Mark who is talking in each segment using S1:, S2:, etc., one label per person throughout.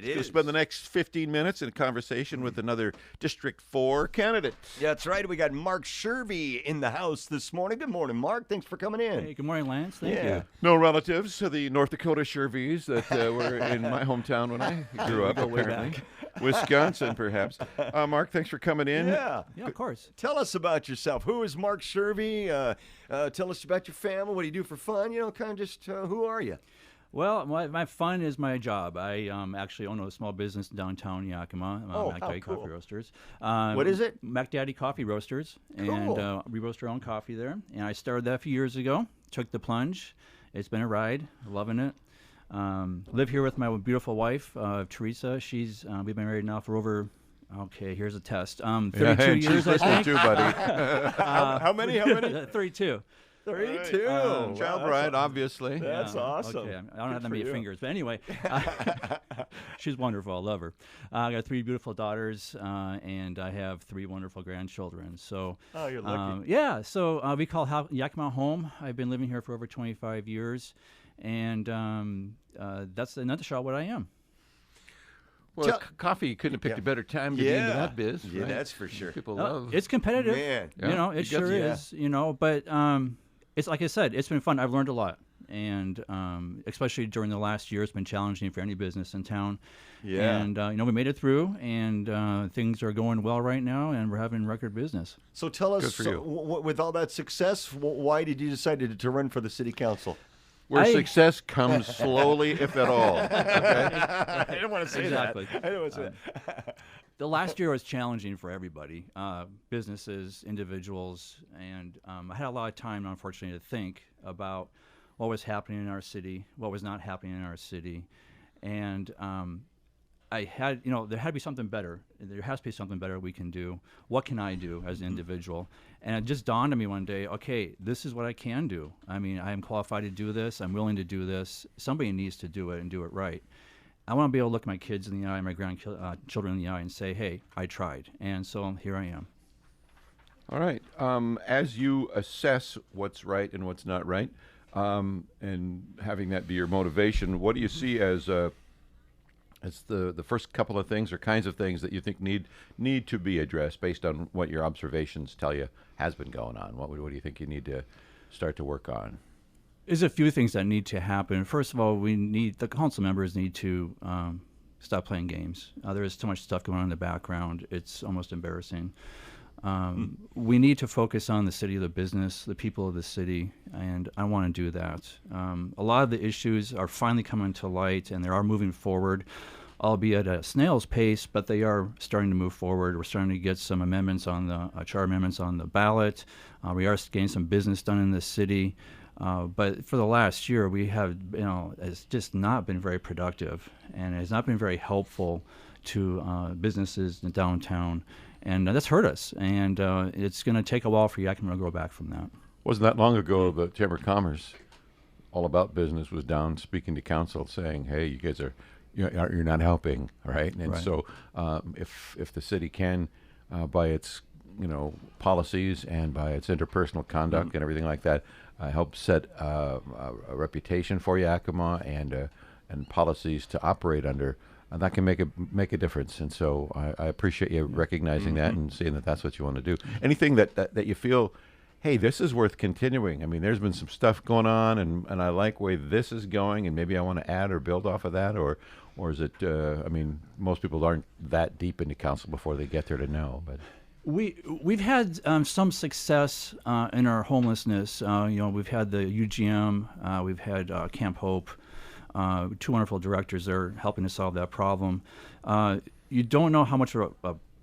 S1: It
S2: We'll
S1: is.
S2: spend the next 15 minutes in a conversation with another District 4 candidate.
S1: Yeah, that's right. We got Mark Shervey in the house this morning. Good morning, Mark. Thanks for coming in.
S3: Hey, good morning, Lance. Thank you.
S2: No relatives to the North Dakota Sherveys that were in my hometown when I grew up,
S3: Go way
S2: apparently. Wisconsin, perhaps. Mark, thanks for coming in.
S1: Yeah.
S3: Yeah, of course.
S1: Tell us about yourself. Who is Mark Shervey? Tell us about your family. What do you do for fun? Kind of just who are you?
S3: Well, my fun is my job. I actually own a small business in downtown Yakima, Mac
S1: how
S3: Daddy
S1: cool.
S3: Coffee Roasters.
S1: What is it?
S3: Mac Daddy Coffee Roasters.
S1: Cool.
S3: And we roast our own coffee there. And I started that a few years ago, took the plunge. It's been a ride, loving it. Live here with my beautiful wife, Teresa. We've been married now for over, here's a test, 32 years, I think.
S2: Too, buddy.
S1: How many?
S3: 32.
S1: 32.
S2: Child
S1: Wow,
S2: bride, obviously.
S1: That's awesome.
S3: Okay, I don't have that many
S1: for you.
S3: fingers, but anyway, she's wonderful. I love her. I got 3 beautiful daughters, and I have 3 wonderful grandchildren. So,
S1: Oh, you're lucky.
S3: yeah. So we call Yakima home. I've been living here for over 25 years, and that's in a nutshell what I am.
S2: Well, coffee, you couldn't have picked a better time to be into that biz.
S1: Yeah,
S2: right?
S1: that's for sure.
S2: People love.
S3: It's competitive.
S1: Man.
S2: Yeah,
S3: It sure
S1: yeah.
S3: is. But it's like I said, it's been fun. I've learned a lot, and especially during the last year, it's been challenging for any business in town.
S1: Yeah.
S3: And we made it through, and things are going well right now, and we're having record business.
S1: So tell us,
S2: Good for you.
S1: with all that success, why did you decide to run for the city council?
S2: Where success comes slowly, if at all. Okay?
S1: I didn't want to say
S3: Exactly.
S1: that. I didn't want to say that.
S3: The last year was challenging for everybody, businesses, individuals, and I had a lot of time, unfortunately, to think about what was happening in our city, what was not happening in our city, and I had, there had to be something better. There has to be something better we can do. What can I do as an individual? And it just dawned on me one day, okay, this is what I can do. I mean, I am qualified to do this. I'm willing to do this. Somebody needs to do it and do it right. I want to be able to look my kids in the eye, my grandchildren in the eye, and say, hey, I tried. And so here I am.
S2: All right. As you assess what's right and what's not right, and having that be your motivation, what do you see as the first couple of things or kinds of things that you think need to be addressed based on what your observations tell you has been going on? What do you think you need to start to work on?
S3: There's a few things that need to happen. First of all, the council members need to stop playing games. There is too much stuff going on in the background. It's almost embarrassing. We need to focus on the city of the business, the people of the city, and I want to do that. A lot of the issues are finally coming to light, and they are moving forward, albeit at a snail's pace, but they are starting to move forward. We're starting to get some amendments on the charter amendments on the ballot. We are getting some business done in the city. But for the last year, we have, it's just not been very productive, and it's not been very helpful to businesses in downtown. And that's hurt us, and it's going to take a while for Yakima to grow back from that.
S2: Wasn't that long ago the Chamber of Commerce, all about business, was down speaking to council saying, hey, you guys you're not helping, right? And
S3: Right.
S2: so if the city can, by its policies and by its interpersonal conduct and everything like that, help set a reputation for Yakima and policies to operate under, that can make a difference. And so I appreciate you recognizing that and seeing that that's what you want to do. Anything that you feel, hey, this is worth continuing. I mean, there's been some stuff going on, and I like the way this is going, and maybe I want to add or build off of that, or is it? I mean, most people aren't that deep into council before they get there to know, but.
S3: We've had some success in our homelessness. We've had the UGM, we've had Camp Hope, 2 wonderful directors there helping to solve that problem. You don't know how much of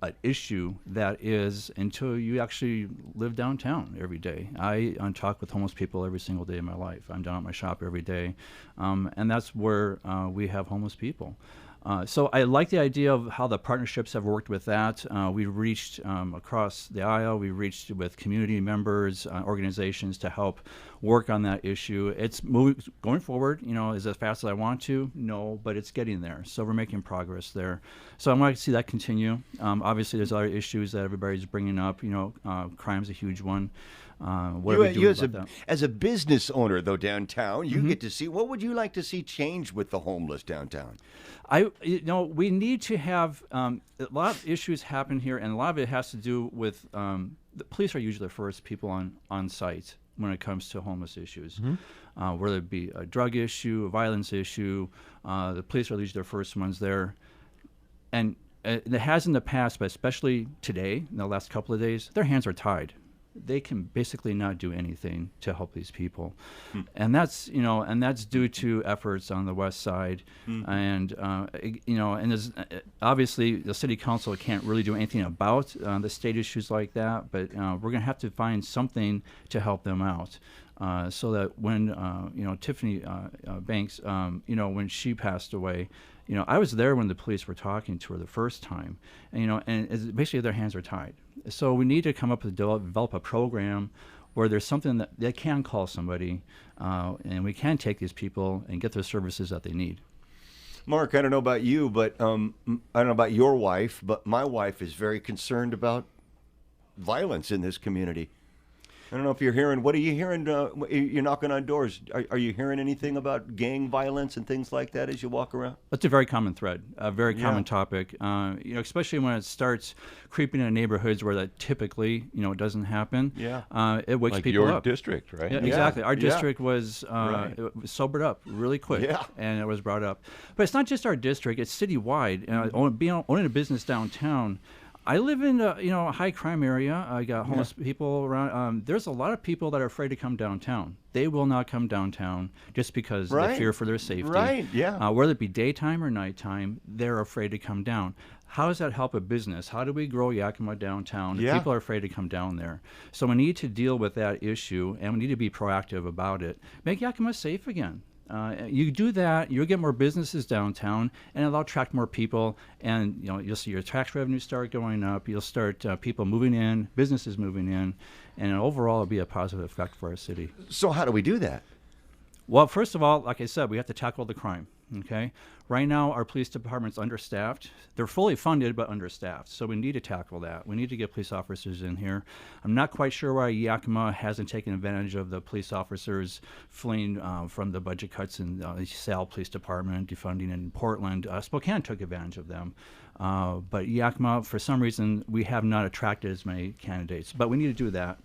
S3: an issue that is until you actually live downtown every day. I talk with homeless people every single day of my life. I'm down at my shop every day, and that's where we have homeless people. So I like the idea of how the partnerships have worked with that. We reached across the aisle. We reached with community members, organizations to help work on that issue. It's going forward. Is it as fast as I want to? No, but it's getting there. So we're making progress there. So I want to see that continue. Obviously, there's other issues that everybody's bringing up. Crime's a huge one. Whatever we do about that.
S1: As a business owner, though, downtown, you get to see, what would you like to see change with the homeless downtown?
S3: We need to have a lot of issues happen here, and a lot of it has to do with the police are usually the first people on site when it comes to homeless issues. Whether it be a drug issue, a violence issue, the police are usually the first ones there. And it has in the past, but especially today, in the last couple of days, their hands are tied. They can basically not do anything to help these people, and that's due to efforts on the west side, and there's, obviously the city council can't really do anything about the state issues like that, but we're going to have to find something to help them out. So that when Tiffany Banks, when she passed away, I was there when the police were talking to her the first time, and basically their hands are tied. So we need to come up with develop a program where there's something that they can call somebody, and we can take these people and get the services that they need.
S1: Mark, I don't know about you, but I don't know about your wife, but my wife is very concerned about violence in this community. I don't know if you're hearing. What are you hearing? You're knocking on doors. Are you hearing anything about gang violence and things like that as you walk around?
S3: That's a very common thread, a very common topic. Especially when it starts creeping in neighborhoods where that typically, doesn't happen. It wakes
S2: like
S3: people
S2: your
S3: up.
S2: district, right?
S3: Yeah, exactly. Our district was it was sobered up really quick, and it was brought up. But it's not just our district; it's citywide. Owning a business downtown. I live in a high crime area. I got homeless people around. There's a lot of people that are afraid to come downtown. They will not come downtown just because they fear for their safety.
S1: Right, yeah.
S3: Whether it be daytime or nighttime, they're afraid to come down. How does that help a business? How do we grow Yakima downtown if people are afraid to come down there? So we need to deal with that issue, and we need to be proactive about it. Make Yakima safe again. You do that, you'll get more businesses downtown, and it'll attract more people. And you'll see your tax revenue start going up. You'll start people moving in, businesses moving in, and overall it'll be a positive effect for our city.
S1: So how do we do that?
S3: Well, first of all, like I said, we have to tackle the crime. Okay. Right now, our police department's understaffed. They're fully funded, but understaffed. So we need to tackle that. We need to get police officers in here. I'm not quite sure why Yakima hasn't taken advantage of the police officers fleeing from the budget cuts in the Sal Police Department, defunding in Portland. Spokane took advantage of them. But Yakima, for some reason, we have not attracted as many candidates. But we need to do that.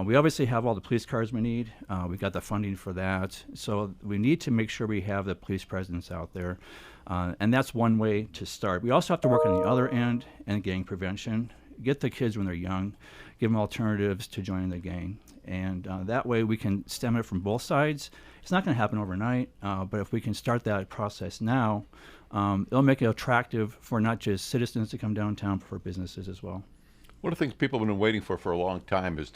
S3: We obviously have all the police cars we need. We got the funding for that. So we need to make sure we have the police presence out there. And that's one way to start. We also have to work on the other end and gang prevention. Get the kids when they're young. Give them alternatives to joining the gang. And that way we can stem it from both sides. It's not going to happen overnight, but if we can start that process now, it'll make it attractive for not just citizens to come downtown, but for businesses as well.
S2: One of the things people have been waiting for a long time is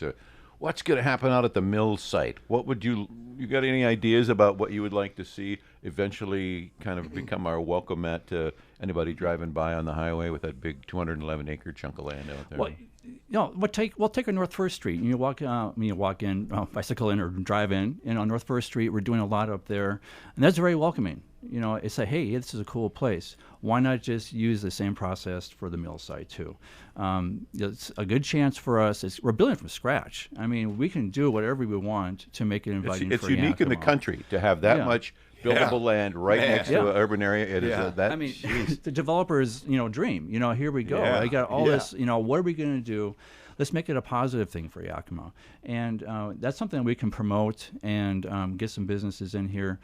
S2: what's going to happen out at the Mills site? What would you got any ideas about what you would like to see eventually kind of become our welcome mat to anybody driving by on the highway with that big 211-acre chunk of land out there?
S3: Well, we'll take a North First Street. You walk in, bicycle in or drive in, and on North First Street, we're doing a lot up there, and that's very welcoming. It's like, hey, this is a cool place. Why not just use the same process for the mill site too? It's a good chance for us. We're building from scratch. I mean, we can do whatever we want to make it inviting.
S2: It's
S3: for
S2: unique in the country to have that much buildable land right next to an urban area. It is that.
S3: I mean, the developers, dream. Here we go. I got all this. What are we going to do? Let's make it a positive thing for Yakima, and that's something we can promote and get some businesses in here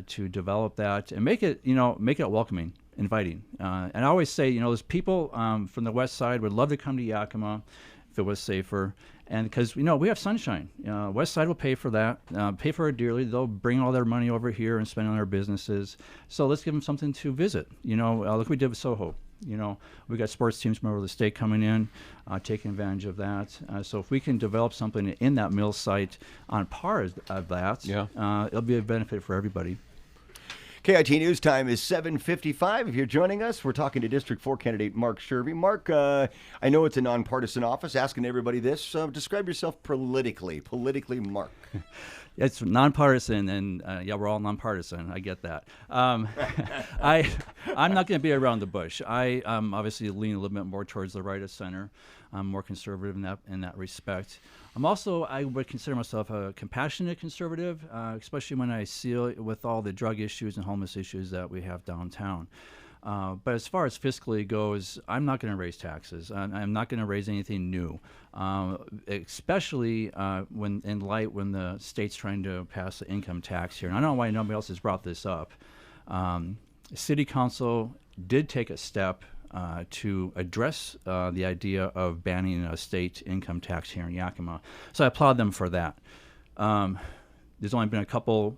S3: to develop that and make it welcoming, inviting. And I always say, those people from the west side would love to come to Yakima if it was safer. And because, we have sunshine. West Side will pay for that, pay for it dearly. They'll bring all their money over here and spend on their businesses. So let's give them something to visit. Like we did with Soho. We got sports teams from over the state coming in, taking advantage of that. So if we can develop something in that mill site on par of that, it'll be a benefit for everybody.
S1: KIT News Time is 7:55. If you're joining us, we're talking to District 4 candidate Mark Shervey. Mark, I know it's a nonpartisan office. Asking everybody this. Describe yourself politically. Politically, Mark.
S3: It's nonpartisan, and yeah, we're all nonpartisan. I get that. I'm not going to be around the bush. I obviously lean a little bit more towards the right of center. I'm more conservative in that respect. I would consider myself a compassionate conservative, especially when I see it with all the drug issues and homeless issues that we have downtown. But as far as fiscally goes, I'm not going to raise taxes. I'm not going to raise anything new, especially when the state's trying to pass the income tax here. And I don't know why nobody else has brought this up. City Council did take a step to address the idea of banning a state income tax here in Yakima. So I applaud them for that. There's only been a couple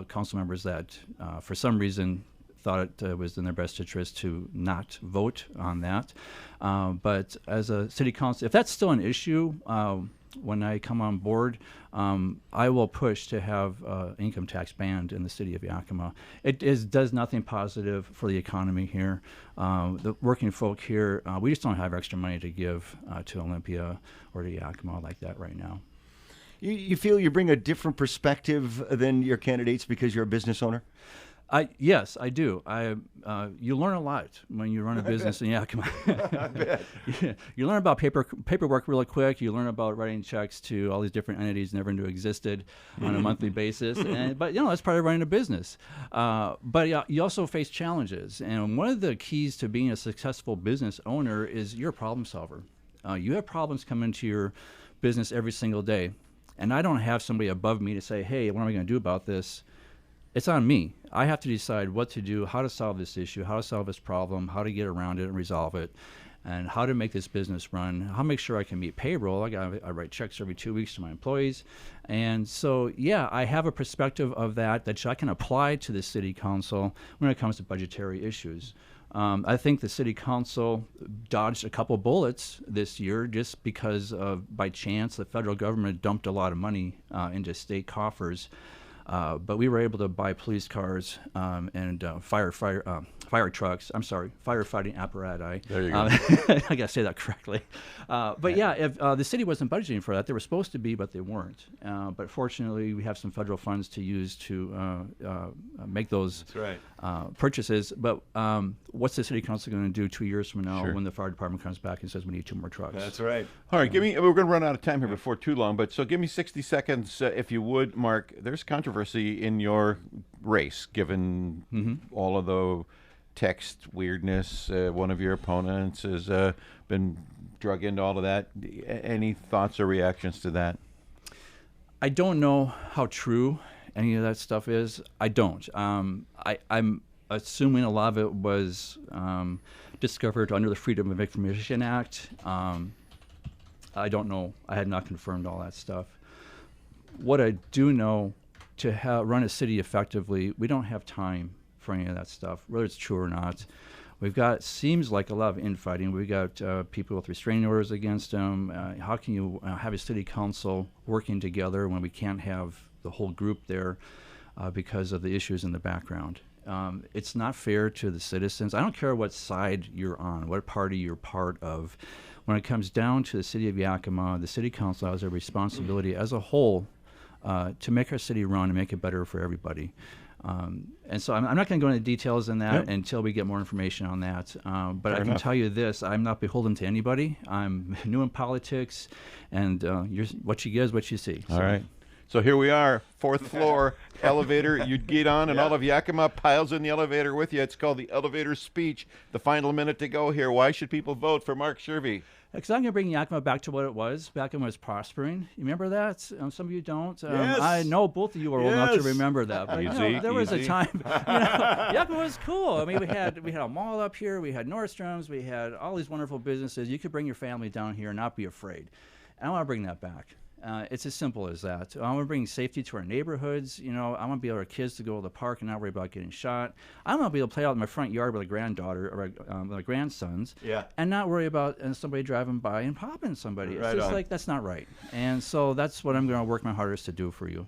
S3: council members that, for some reason, thought it was in their best interest to not vote on that. But as a city council, if that's still an issue, when I come on board, I will push to have income tax banned in the city of Yakima. It does nothing positive for the economy here. The working folk here, we just don't have extra money to give to Olympia or to Yakima like that right now.
S1: You feel you bring a different perspective than your candidates because you're a business owner?
S3: Yes, I do. You learn a lot when you run a business in Yakima.
S1: I bet.
S3: You learn about paperwork really quick. You learn about writing checks to all these different entities never knew existed on a monthly basis. But that's part of running a business. But you also face challenges. And one of the keys to being a successful business owner is you're a problem solver. You have problems come into your business every single day. And I don't have somebody above me to say, hey, what am I going to do about this? It's on me. I have to decide what to do, how to solve this issue, how to solve this problem, how to get around it and resolve it, and how to make this business run, how to make sure I can meet payroll. I write checks every 2 weeks to my employees. And so, yeah, I have a perspective of that I can apply to the city council when it comes to budgetary issues. I think the city council dodged a couple bullets this year just because by chance, the federal government dumped a lot of money into state coffers. But we were able to buy police cars and fire trucks. I'm sorry, firefighting apparatus.
S2: There you go.
S3: I got to say that correctly. But yeah, if the city wasn't budgeting for that, they were supposed to be, but they weren't. But fortunately, we have some federal funds to use to make those purchases. But what's the city council going to do 2 years from now when the fire department comes back and says we need 2 more trucks?
S1: That's right.
S2: All right, we're going to run out of time here before too long, but so give me 60 seconds, if you would, Mark. There's controversy in your race, given all of the text weirdness. One of your opponents has been drug into all of that. Any thoughts or reactions to that?
S3: I don't know how true any of that stuff is. I don't. I'm assuming a lot of it was discovered under the Freedom of Information Act. I don't know. I had not confirmed all that stuff. What I do know, to run a city effectively, we don't have time for any of that stuff, whether it's true or not. We've got, seems like a lot of infighting. We've got people with restraining orders against them. How can you have a city council working together when we can't have the whole group there because of the issues in the background? It's not fair to the citizens. I don't care what side you're on, what party you're part of. When it comes down to the city of Yakima, the city council has a responsibility as a whole to make our city run and make it better for everybody. And so I'm not going to go into details in that until we get more information on that. But I can tell you this, I'm not beholden to anybody. I'm new in politics, and what you get is what you see.
S2: All right. So here we are, 4th floor elevator. You'd get on, and all of Yakima piles in the elevator with you. It's called the elevator speech. The final minute to go here. Why should people vote for Mark Shervey?
S3: Because I'm going to bring Yakima back to what it was back when it was prospering. You remember that? Some of you don't.
S1: Yes.
S3: I know both of you are old enough to remember that. But there was a time. Yakima was cool. I mean, we had a mall up here. We had Nordstrom's. We had all these wonderful businesses. You could bring your family down here and not be afraid. And I want to bring that back. It's as simple as that. I want to bring safety to our neighborhoods. I want to be able for our kids to go to the park and not worry about getting shot. I want to be able to play out in my front yard with a granddaughter or my grandsons and not worry about somebody driving by and popping somebody. It's just like, that's not right. And so that's what I'm going to work my hardest to do for you.